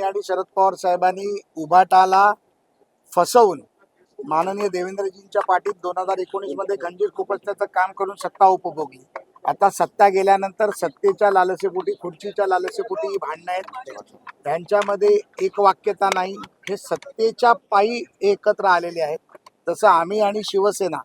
नेते आणि शरद पवार साहेबांनी उभाटाला फसवून माननीय देवेंद्रजींच्या पाठीत 2019 मध्ये खंजीर खुपसण्याचं काम करून सत्ता उपभोगली. आता सत्ता गेल्यानंतर सत्तेच्या लालसेपोटी, खुर्चीच्या लालसेपोटी ही भांडणं आहेत. त्यांच्यामध्ये एक वाक्यता नाही. हे सत्तेच्या पायी एकत्र आलेले आहेत. तसं आम्ही आणि शिवसेना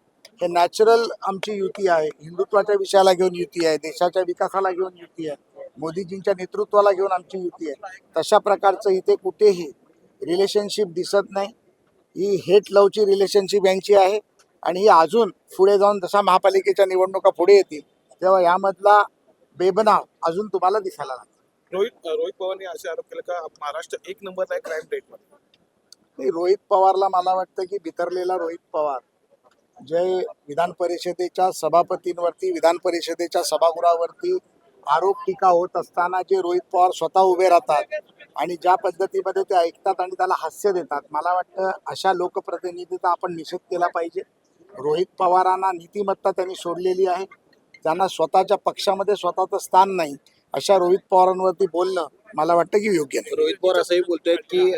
हे नॅचरल आमची युती आहे. हिंदुत्वाच्या विषयाला घेऊन युती आहे, देशाच्या विकासाला घेऊन युती आहे, मोदीजींच्या नेतृत्वाला घेऊन आमची युती आहे. तशा प्रकारचं इथे कुठेही रिलेशनशिप दिसत नाही. ही हेट लवची रिलेशनशिप यांची आहे आणि ही अजून पुढे जाऊन जसा महापालिकेच्या निवडणुका पुढे येतील तेव्हा यामधला बेबनाव अजून तुम्हाला दिसायला लागेल. रोहित पवारने असे आरोप केले का महाराष्ट्र एक नंबरला आहे क्राईम रेटमध्ये. नाही, रोहित पवारला मला वाटतं की बिथरलेला रोहित पवार जे विधान परिषदेच्या सभापतींवरती, विधान परिषदेच्या सभागृहावरती आरोप टीका होत असताना जे रोहित पवार स्वतः उभे राहतात आणि ज्या पद्धतीमध्ये ते ऐकतात आणि त्याला हास्य देतात, मला वाटतं अशा लोकप्रतिनिधीचा आपण निषेध केला पाहिजे. रोहित पवारांना नीतिमत्ता त्यांनी सोडलेली आहे. त्यांना स्वतःच्या पक्षामध्ये स्वतःचं स्थान नाही. अशा रोहित पवारांवरती बोलणं मला वाटतं की योग्य नाही. रोहित पवार असंही बोलतोय की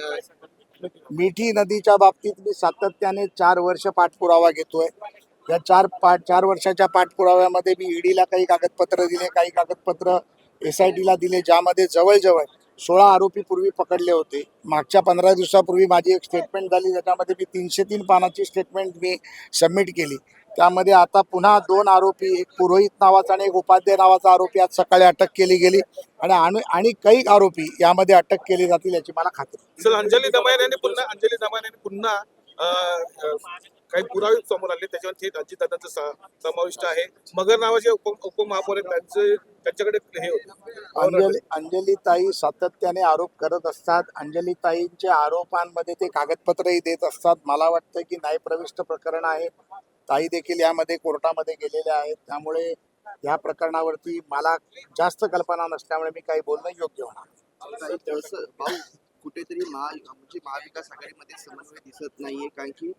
मिठी नदीच्या बाबतीत मी सातत्याने 4 वर्ष पाठपुरावा घेतोय. या 4 वर्षाच्या पाठपुराव्यामध्ये मी ईडीला काही कागदपत्र दिले, काही कागदपत्र SITला दिले, ज्यामध्ये जवळजवळ 16 आरोपी पूर्वी पकडले होते. मागच्या 15 दिवसापूर्वी माझी एक स्टेटमेंट झाली, ज्याच्यामध्ये मी 303 पानाची स्टेटमेंट मी सबमिट केली. त्यामध्ये आता पुन्हा 2 आरोपी, एक पुरोहित नावाचा आणि एक उपाध्याय नावाचा आरोपी आज सकाळी अटक केली गेली आणि काही आरोपी यामध्ये अटक केली जातील याची मला खात्री. सर, अंजली दमाने यांनी पुन्हा काही पुरावे समोर आले, त्याच्यावर थेट अजितदादांचा समाविष्ट आहे. मगर नावाचे उपमहापौर आहेत, त्यांच्याकडे हे होते. अंजलीताई सातत्याने आरोप करत असतात. अंजलीताईंच्या आरोपांमध्ये ते कागदपत्रही देत असतात. मला वाटतं की न्यायप्रविष्ट प्रकरण आहे. ताई देखील यामध्ये कोर्टामध्ये गेलेल्या आहेत. त्यामुळे या प्रकरणावरती मला जास्त कल्पना नसल्यामुळे मी काही बोलणं योग्य होणार. कुठेतरी महाविकास आघाडीमध्ये समन्वय दिसत नाहीये, कारण की